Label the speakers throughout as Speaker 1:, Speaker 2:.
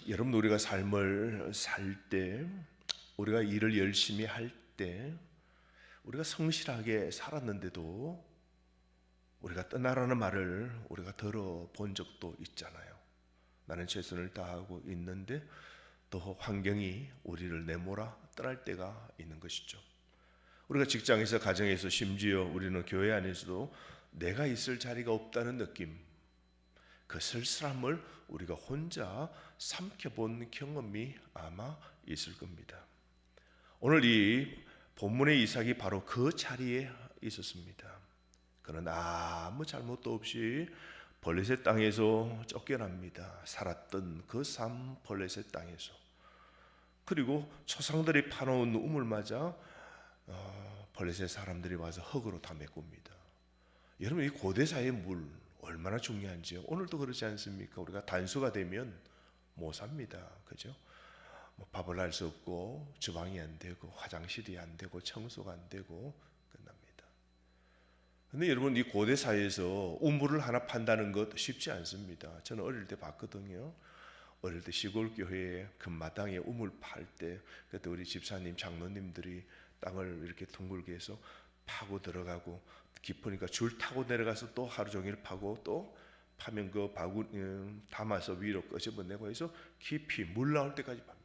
Speaker 1: 여러분, 우리가 삶을 살 때, 우리가 일을 열심히 할 때, 우리가 성실하게 살았는데도 우리가 떠나라는 말을 우리가 들어본 적도 있잖아요. 나는 최선을 다하고 있는데 또 환경이 우리를 내몰아 떠날 때가 있는 것이죠. 우리가 직장에서, 가정에서, 심지어 우리는 교회 안에서도 내가 있을 자리가 없다는 느낌, 그 쓸쓸함을 우리가 혼자 삼켜본 경험이 아마 있을 겁니다. 오늘 이 본문의 이삭이 바로 그 자리에 있었습니다. 그는 아무 잘못도 없이 블레셋 땅에서 쫓겨납니다. 살았던 그 삶, 블레셋 땅에서. 그리고 초상들이 파놓은 우물 맞아 블레셋 사람들이 와서 흙으로 다 메꿉니다. 여러분, 이 고대사의 물 얼마나 중요한지요. 오늘도 그렇지 않습니까? 우리가 단수가 되면 못 삽니다. 그죠? 밥을 할 수 없고, 주방이 안 되고, 화장실이 안 되고, 청소가 안 되고 끝납니다. 근데 여러분, 이 고대사회에서 우물을 하나 판다는 것 쉽지 않습니다. 저는 어릴 때 봤거든요. 어릴 때 시골 교회에 금마당에 우물 팔 때, 그때 우리 집사님, 장로님들이 땅을 이렇게 둥글게 해서 파고 들어가고, 깊으니까 줄 타고 내려가서 또 하루 종일 파고, 또 파면 그 바구 담아서 위로 끄집어내고 해서 깊이 물 나올 때까지 팝니다.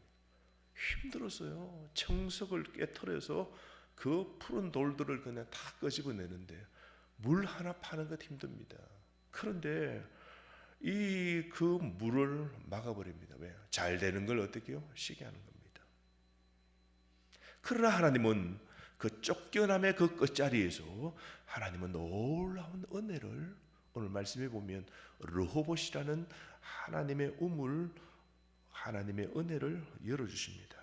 Speaker 1: 힘들었어요. 청석을 깨트려서 그 푸른 돌들을 그냥 다 끄집어내는데 물 하나 파는 것 힘듭니다. 그런데 그 물을 막아버립니다. 왜요? 잘 되는 걸 어떻게 해요? 쉬게 하는 겁니다. 그러나 하나님은 그 쫓겨남의 그 끝자리에서 하나님은 놀라운 은혜를, 오늘 말씀해 보면 르호봇이라는 하나님의 우물, 하나님의 은혜를 열어주십니다.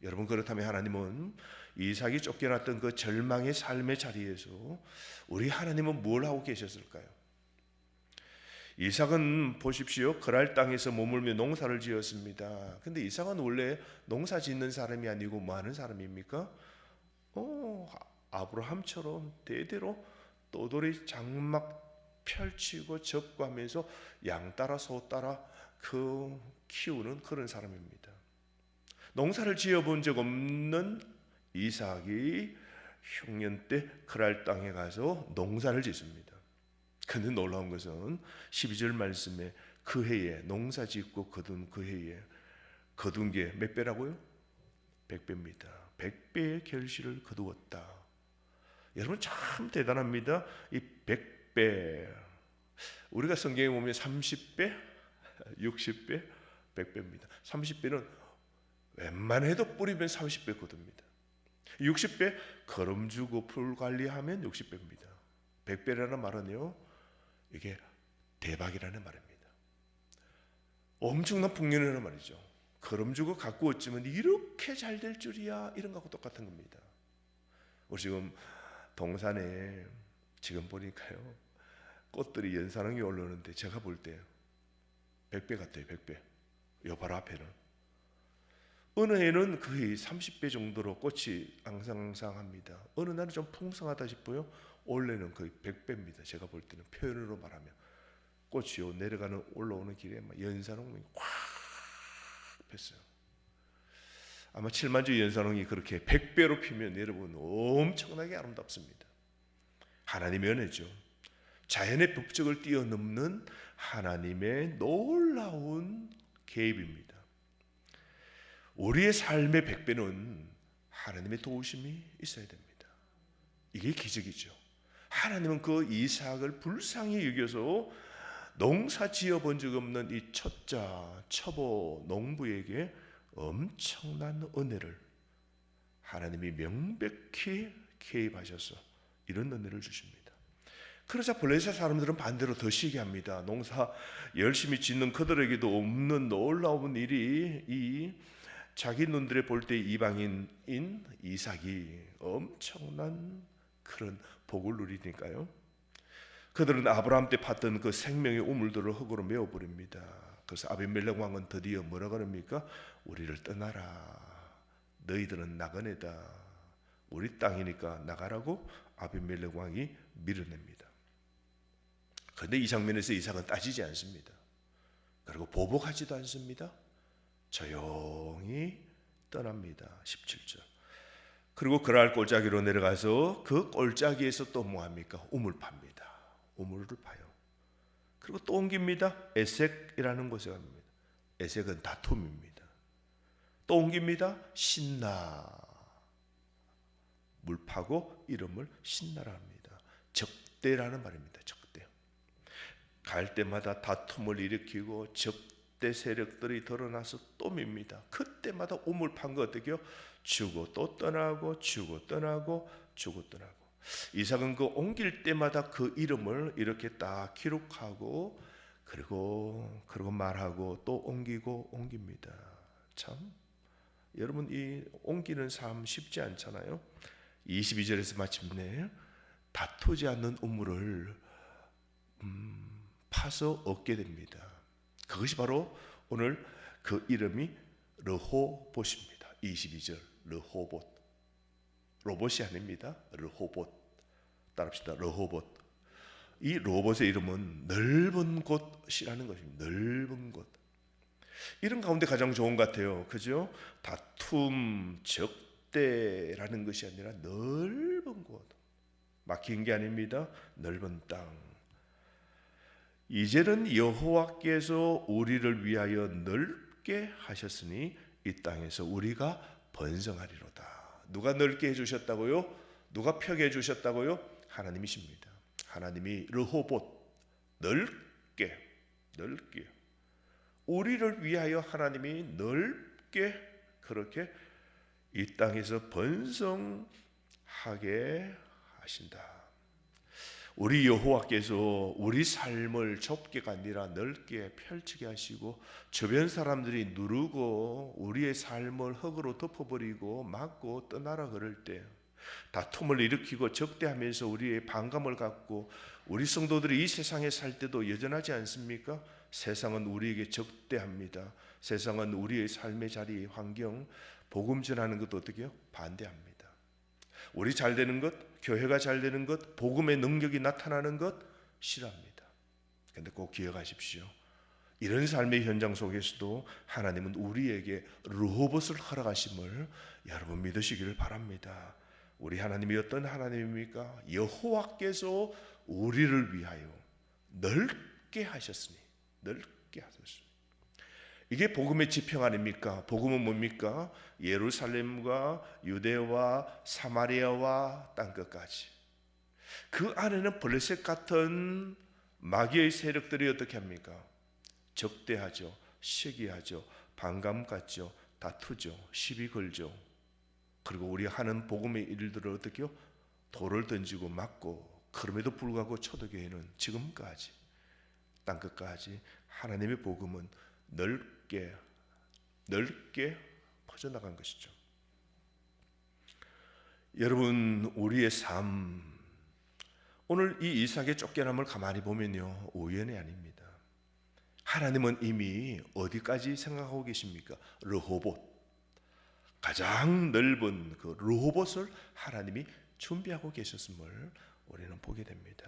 Speaker 1: 여러분, 그렇다면 하나님은 이삭이 쫓겨났던 그 절망의 삶의 자리에서 우리 하나님은 뭘 하고 계셨을까요? 이삭은 보십시오. 그랄 땅에서 머물며 농사를 지었습니다. 근데 이삭은 원래 농사 짓는 사람이 아니고 뭐 하는 사람입니까? 아브라함처럼 대대로 떠돌이 장막 펼치고 접구하면서 양 따라 소 따라 그 키우는 그런 사람입니다. 농사를 지어본 적 없는 이삭이 흉년 때 그랄 땅에 가서 농사를 짓습니다. 근데 놀라운 것은 12절 말씀에 그 해에 농사 짓고 거둔 그 해에 거둔 게 몇 배라고요? 100배입니다. 100배의 결실을 거두었다. 여러분, 참 대단합니다. 이 100배, 우리가 성경에 보면 30배, 60배, 100배입니다. 30배는 웬만해도 뿌리면 30배 거둡니다. 60배 거름 주고 풀 관리하면 60배입니다. 100배라는 말은요, 이게 대박이라는 말입니다. 엄청난 풍년이라는 말이죠. 거름 주고 가꾸었지만 이렇게 잘 될 줄이야, 이런 거하고 똑같은 겁니다. 우리 지금 동산에 지금 보니까요, 꽃들이 연산홍이 올라오는데 제가 볼 때 100배 같아요. 100배. 요 바로 앞에는 어느 해는 거의 30배 정도로 꽃이 앙상앙상합니다. 어느 날은 좀 풍성하다 싶어요. 올해는 거의 100배입니다. 제가 볼 때는, 표현으로 말하면 꽃이요 내려가는 올라오는 길에 막 연산홍이 꽉 폈어요. 아마 7만주 연산홍이 그렇게 100배로 피면 여러분 엄청나게 아름답습니다. 하나님의 은혜죠. 자연의 법칙을 뛰어넘는 하나님의 놀라운 개입입니다. 우리의 삶의 100배는 하나님의 도우심이 있어야 됩니다. 이게 기적이죠. 하나님은 그 이삭을 불쌍히 여겨서 농사 지어본 적 없는 이 초짜, 초보 농부에게 엄청난 은혜를 하나님이 명백히 개입하셔서 이런 은혜를 주십니다. 그러자 블레셋 사람들은 반대로 더 시기 합니다. 농사 열심히 짓는 그들에게도 없는 놀라운 일이 이 자기 눈들에 볼 때 이방인인 이삭이 엄청난 그런 복을 누리니까요. 그들은 아브라함 때 팠던 그 생명의 우물들을 흙으로 메워버립니다. 그래서 아비멜렉 왕은 드디어 뭐라 그럽니까? 우리를 떠나라. 너희들은 나그네다. 우리 땅이니까 나가라고 아비멜렉 왕이 밀어냅니다. 그런데 이 장면에서 이삭은 따지지 않습니다. 그리고 보복하지도 않습니다. 조용히 떠납니다. 17절. 그리고 그랄 골짜기로 내려가서 그 골짜기에서 또 뭐합니까? 우물 팝니다. 우물을 파요. 그리고 또 옮깁니다. 에색이라는 곳에 갑니다. 에색은 다툼입니다. 또 옮깁니다. 신나. 물 파고 이름을 신나라 합니다. 적대라는 말입니다. 적대. 갈 때마다 다툼을 일으키고 적대 세력들이 드러나서 또 밉니다. 그때마다 우물 판 거 어떻게요? 주고 또 떠나고 주고 떠나고 주고 떠나고. 이삭은 그 옮길 때마다 그 이름을 이렇게 딱 기록하고 그리고 말하고 또 옮기고 옮깁니다. 참 여러분 이 옮기는 삶 쉽지 않잖아요. 22절에서 마침내 다투지 않는 우물을 파서 얻게 됩니다. 그것이 바로 오늘 그 이름이 르호봇입니다. 22절 르호봇. 로봇이 아닙니다. 르호봇. 따라합시다. 르호봇. 이 로봇의 이름은 넓은 곳이라는 것입니다. 넓은 곳. 이름 가운데 가장 좋은 것 같아요. 그죠? 다툼, 적대라는 것이 아니라 넓은 곳. 막힌 게 아닙니다. 넓은 땅. 이제는 여호와께서 우리를 위하여 넓게 하셨으니 이 땅에서 우리가 번성하리로다. 누가 넓게 해주셨다고요? 누가 펴게 해주셨다고요? 하나님이십니다. 하나님이 르호봇, 넓게 우리를 위하여 하나님이 넓게 그렇게 이 땅에서 번성하게 하신다. 우리 여호와께서 우리 삶을 좁게가 아니라 넓게 펼치게 하시고 주변 사람들이 누르고 우리의 삶을 흙으로 덮어버리고 막고 떠나라 그럴 때 다툼을 일으키고 적대하면서 우리의 반감을 갖고 우리 성도들이 이 세상에 살 때도 여전하지 않습니까? 세상은 우리에게 적대합니다. 세상은 우리의 삶의 자리, 환경, 복음 전하는 것도 어떻게 해요? 반대합니다. 우리 잘 되는 것, 교회가 잘 되는 것, 복음의 능력이 나타나는 것 싫어합니다. 그런데 꼭 기억하십시오. 이런 삶의 현장 속에서도 하나님은 우리에게 르호봇을 허락하심을 여러분 믿으시기를 바랍니다. 우리 하나님이 어떤 하나님입니까? 여호와께서 우리를 위하여 넓게 하셨으니 넓게 하셨으니 이게 복음의 지평 아닙니까? 복음은 뭡니까? 예루살렘과 유대와 사마리아와 땅끝까지. 그 안에는 블레셋 같은 마귀의 세력들이 어떻게 합니까? 적대하죠, 시기하죠, 반감 갖죠, 다투죠, 시비 걸죠. 그리고 우리 하는 복음의 일들을 어떻게 해요? 돌을 던지고 막고 그럼에도 불구하고 초대교회는 지금까지 땅끝까지 하나님의 복음은 넓게 퍼져나간 것이죠. 여러분 우리의 삶 오늘 이 이삭의 쫓겨남을 가만히 보면요 우연이 아닙니다. 하나님은 이미 어디까지 생각하고 계십니까? 르호봇 가장 넓은 그 르호봇을 하나님이 준비하고 계셨음을 우리는 보게 됩니다.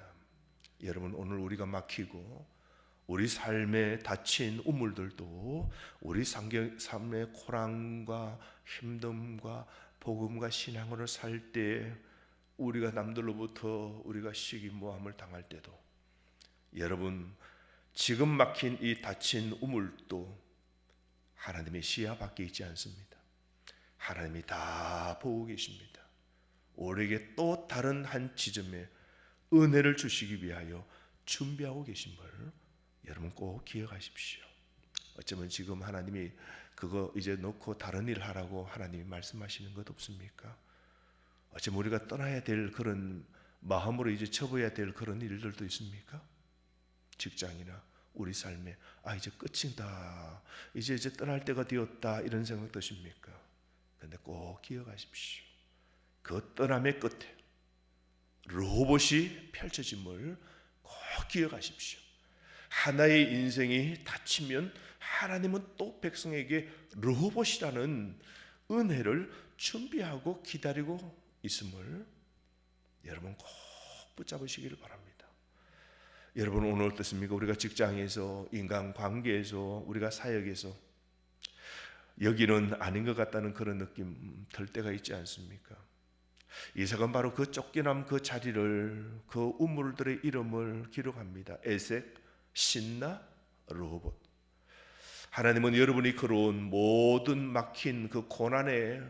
Speaker 1: 여러분 오늘 우리가 막히고 우리 삶에 닫힌 우물들도 우리 삶의 고난과 힘듦과 복음과 신앙으로 살 때 우리가 남들로부터 우리가 시기모함을 당할 때도 여러분 지금 막힌 이 닫힌 우물도 하나님의 시야 밖에 있지 않습니다. 하나님이 다 보고 계십니다. 우리에게 또 다른 한 지점에 은혜를 주시기 위하여 준비하고 계신 걸 여러분 꼭 기억하십시오. 어쩌면 지금 하나님이 그거 이제 놓고 다른 일 하라고 하나님이 말씀하시는 것 없습니까? 어쩌면 우리가 떠나야 될 그런 마음으로 이제 접어야 될 그런 일들도 있습니까? 직장이나 우리 삶에 이제 끝이다, 이제 떠날 때가 되었다 이런 생각 드십니까? 그런데 꼭 기억하십시오. 그 떠남의 끝에 르호봇이 펼쳐짐을 꼭 기억하십시오. 하나의 인생이 닫히면 하나님은 또 백성에게 르호봇이라는 은혜를 준비하고 기다리고 있음을 여러분 꼭 붙잡으시기를 바랍니다. 여러분 오늘 어떻습니까? 우리가 직장에서 인간관계에서 우리가 사역에서 여기는 아닌 것 같다는 그런 느낌 들 때가 있지 않습니까? 이삭은 바로 그 쫓겨난 그 자리를, 그 우물들의 이름을 기록합니다. 에색, 신나, 르호봇. 하나님은 여러분이 걸어온 모든 막힌 그 고난의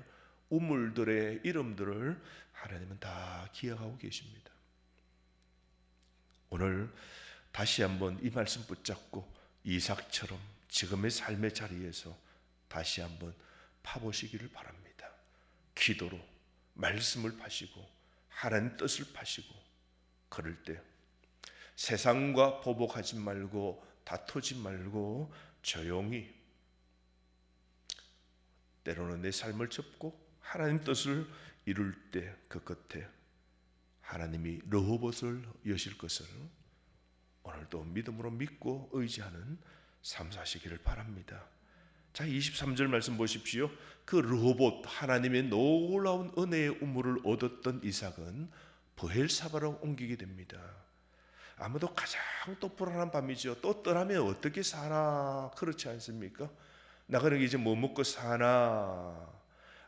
Speaker 1: 우물들의 이름들을 하나님은 다 기억하고 계십니다. 오늘 다시 한번 이 말씀 붙잡고 이삭처럼 지금의 삶의 자리에서 다시 한번 파보시기를 바랍니다. 기도로 말씀을 파시고 하나님 뜻을 파시고, 그럴 때 세상과 보복하지 말고 다투지 말고 조용히 때로는 내 삶을 접고 하나님 뜻을 이룰 때 그 끝에 하나님이 르호봇을 여실 것을 오늘도 믿음으로 믿고 의지하는 삶 사시기를 바랍니다. 자, 23절 말씀 보십시오. 그 르호봇, 하나님의 놀라운 은혜의 우물을 얻었던 이삭은 브엘사바로 옮기게 됩니다. 아무도 가장 또 불안한 밤이죠. 또 떠나면 어떻게 사나, 그렇지 않습니까? 나가는 게 이제 뭐 먹고 사나,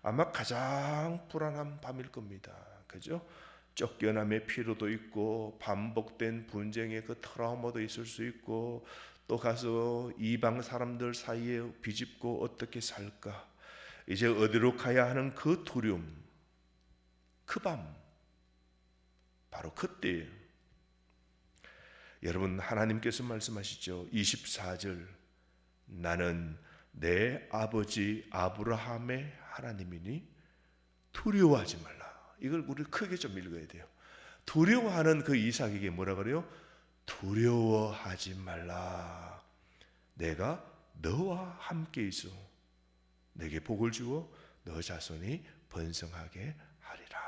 Speaker 1: 아마 가장 불안한 밤일 겁니다. 그죠? 쫓겨남의 피로도 있고 반복된 분쟁의 그 트라우마도 있을 수 있고, 또 가서 이방 사람들 사이에 비집고 어떻게 살까, 이제 어디로 가야 하는 그 두려움, 그 밤, 바로 그때예요. 여러분, 하나님께서 말씀하시죠. 24절, 나는 내 아버지 아브라함의 하나님이니 두려워하지 말라. 이걸 우리 크게 좀 읽어야 돼요. 두려워하는 그 이삭에게 뭐라 그래요? 두려워하지 말라. 내가 너와 함께 있어 내게 복을 주어 너 자손이 번성하게 하리라.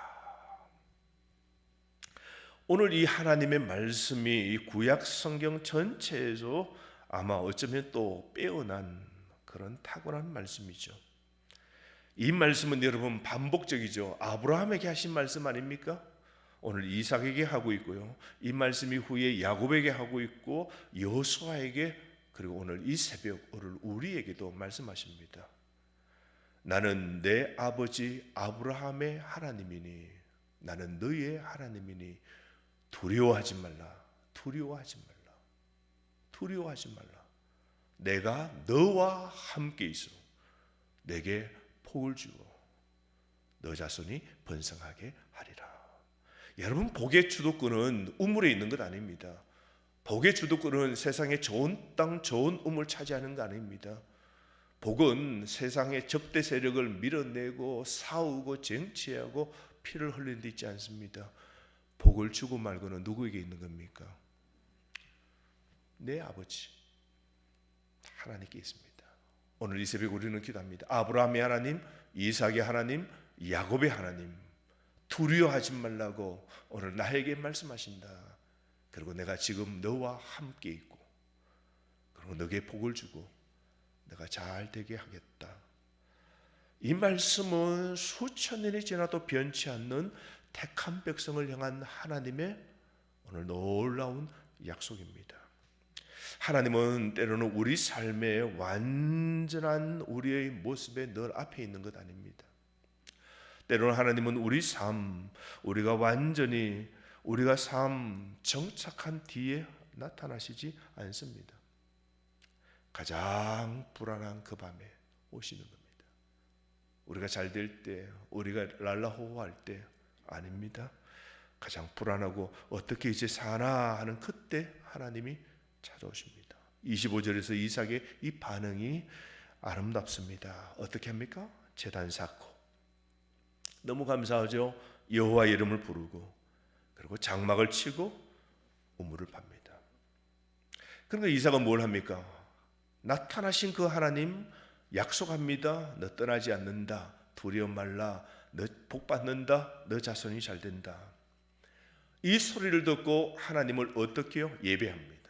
Speaker 1: 오늘 이 하나님의 말씀이 이 구약 성경 전체에서 아마 어쩌면 또 빼어난 그런 탁월한 말씀이죠. 이 말씀은 여러분 반복적이죠. 아브라함에게 하신 말씀 아닙니까? 오늘 이삭에게 하고 있고요. 이 말씀이 후에 야곱에게 하고 있고 여호수아에게, 그리고 오늘 이 새벽 오늘 우리에게도 말씀하십니다. 나는 내 아버지 아브라함의 하나님이니, 나는 너의 하나님이니 두려워하지 말라. 두려워하지 말라. 두려워하지 말라. 내가 너와 함께 있어 내게 복을 주어 너 자손이 번성하게 하리라. 여러분, 복의 주도권은 우물에 있는 것 아닙니다. 복의 주도권은 세상의 좋은 땅, 좋은 우물 차지하는 거 아닙니다. 복은 세상의 적대 세력을 밀어내고 싸우고 쟁취하고 피를 흘리는 데 있지 않습니다. 복을 주고 말고는 누구에게 있는 겁니까? 내 아버지 하나님께 있습니다. 오늘 이 새벽 우리는 기도합니다. 아브라함의 하나님, 이삭의 하나님, 야곱의 하나님, 두려워하지 말라고 오늘 나에게 말씀하신다. 그리고 내가 지금 너와 함께 있고, 그리고 너에게 복을 주고 내가 잘 되게 하겠다. 이 말씀은 수천 년이 지나도 변치 않는 택한 백성을 향한 하나님의 오늘 놀라운 약속입니다. 하나님은 때로는 우리 삶의 완전한 우리의 모습에 늘 앞에 있는 것 아닙니다. 때로는 하나님은 우리 삶, 우리가 완전히 우리가 삶 정착한 뒤에 나타나시지 않습니다. 가장 불안한 그 밤에 오시는 겁니다. 우리가 잘 될 때, 우리가 랄라호호할 때 아닙니다. 가장 불안하고 어떻게 이제 사나 하는 그때 하나님이 찾아오십니다. 25절에서 이삭의 이 반응이 아름답습니다. 어떻게 합니까? 제단 쌓고, 너무 감사하죠. 여호와 이름을 부르고, 그리고 장막을 치고 우물을 팝니다. 그러니까 이삭은 뭘 합니까? 나타나신 그 하나님 약속합니다. 너 떠나지 않는다. 두려워 말라. 너 복 받는다. 너 자손이 잘 된다. 이 소리를 듣고 하나님을 어떻게 해요? 예배합니다.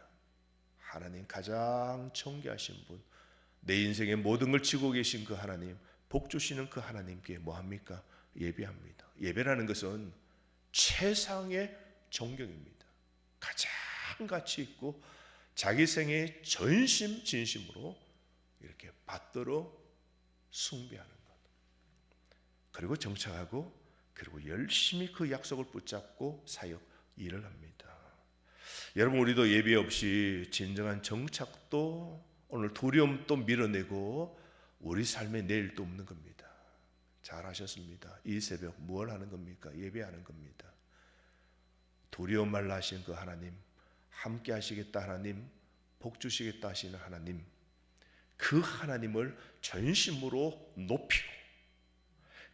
Speaker 1: 하나님 가장 존귀하신 분, 내 인생의 모든 걸 지고 계신 그 하나님, 복 주시는 그 하나님께 뭐합니까? 예배합니다. 예배라는 것은 최상의 존경입니다. 가장 가치 있고 자기 생에 전심 진심으로 이렇게 받들어 숭배하는 것. 그리고 정착하고 그리고 열심히 그 약속을 붙잡고 사역 일을 합니다. 여러분, 우리도 예배 없이 진정한 정착도 오늘 두려움도 밀어내고 우리 삶에 내일도 없는 겁니다. 잘하셨습니다. 이 새벽 무엇 하는 겁니까? 예배하는 겁니다. 두려움 말라 하신 그 하나님, 함께 하시겠다 하나님, 복 주시겠다 하시는 하나님, 그 하나님을 전심으로 높이고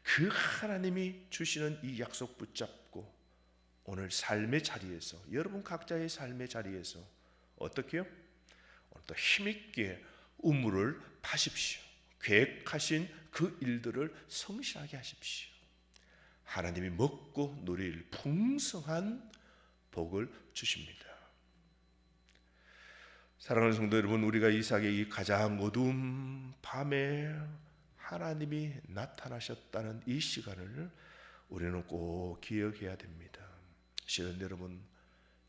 Speaker 1: 그 하나님이 주시는 이 약속 붙잡고 오늘 삶의 자리에서, 여러분 각자의 삶의 자리에서 어떻게 해요? 오늘도 힘있게 우물을 파십시오. 계획하신 그 일들을 성실하게 하십시오. 하나님이 먹고 누릴 풍성한 복을 주십니다. 사랑하는 성도 여러분, 우리가 이삭의 이 가장 어두운 밤에 하나님이 나타나셨다는 이 시간을 우리는 꼭 기억해야 됩니다. 실은 여러분,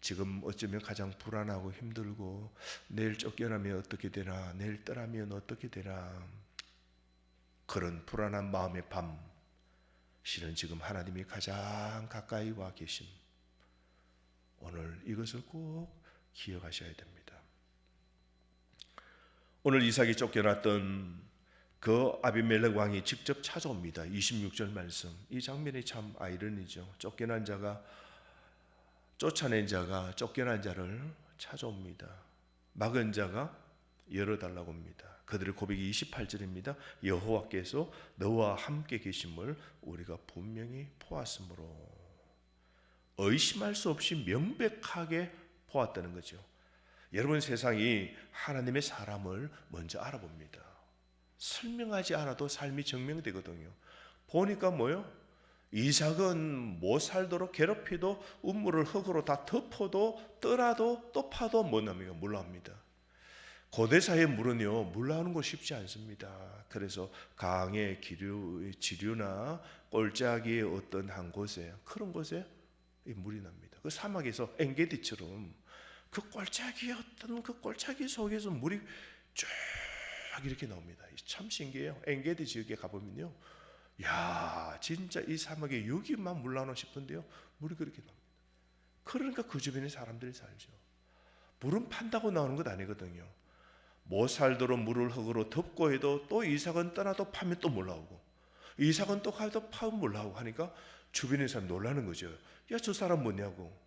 Speaker 1: 지금 어쩌면 가장 불안하고 힘들고 내일 쫓겨나면 어떻게 되나, 내일 떠나면 어떻게 되나, 그런 불안한 마음의 밤, 실은 지금 하나님이 가장 가까이 와 계심, 오늘 이것을 꼭 기억하셔야 됩니다. 오늘 이삭이 쫓겨났던 그 아비멜렉 왕이 직접 찾아옵니다. 26절 말씀, 이 장면이 참 아이러니죠. 쫓겨난 자가, 쫓아낸 자가 쫓겨난 자를 찾아옵니다. 막은 자가 열어달라고 합니다. 그들의 고백이 28절입니다. 여호와께서 너와 함께 계심을 우리가 분명히 보았으므로. 의심할 수 없이 명백하게 보았다는 거죠. 여러분, 세상이 하나님의 사람을 먼저 알아봅니다. 설명하지 않아도 삶이 증명되거든요. 보니까 뭐요? 이삭은 못 살도록 괴롭히도 우물을 흙으로 다 덮어도 떠나도 또 파도 못 납니까? 물러옵니다. 고대사의 물은요, 물러오는 거 쉽지 않습니다. 그래서 강의 지류나 골짜기의 어떤 한 곳에, 그런 곳에 물이 납니다. 그 사막에서 엔게디처럼 그 골짜기, 어떤 그 골짜기 속에서 물이 쭉 이렇게 나옵니다. 참 신기해요. 엔게디 지역에 가보면요, 야, 진짜 이 사막에 여기만 물 나오나 싶은데요, 물이 그렇게 나옵니다. 그러니까 그 주변에 사람들이 살죠. 물은 판다고 나오는 것 아니거든요. 못 살도록 물을 흙으로 덮고 해도 또 이삭은 떠나도 파면 또 물 나오고, 이삭은 또 가도 파면 물 나오고 하니까 주변의 사람 놀라는 거죠. 야, 저 사람 뭐냐고.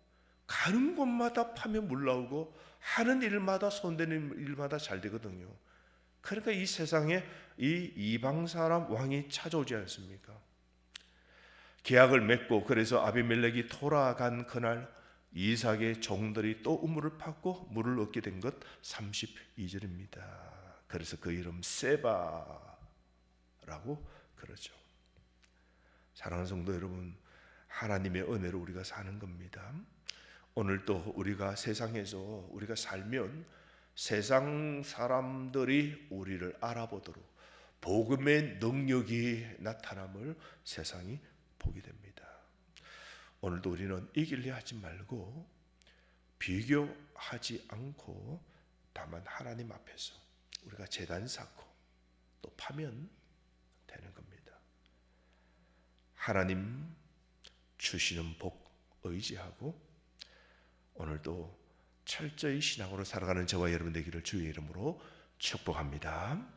Speaker 1: 가는 곳마다 파면 물 나오고 하는 일마다, 손대는 일마다 잘 되거든요. 그러니까 이 세상에 이 이방 사람 왕이 찾아오지 않습니까? 계약을 맺고, 그래서 아비멜렉이 돌아간 그날 이삭의 종들이 또 우물을 팠고 물을 얻게 된 것 32절입니다. 그래서 그 이름 세바라고 그러죠. 사랑하는 성도 여러분, 하나님의 은혜로 우리가 사는 겁니다. 오늘도 우리가 세상에서 우리가 살면 세상 사람들이 우리를 알아보도록 복음의 능력이 나타남을 세상이 보게 됩니다. 오늘도 우리는 이길려 하지 말고 비교하지 않고 다만 하나님 앞에서 우리가 제단 쌓고 또 파면 되는 겁니다. 하나님 주시는 복 의지하고 오늘도 철저히 신앙으로 살아가는 저와 여러분 되기를 주의 이름으로 축복합니다.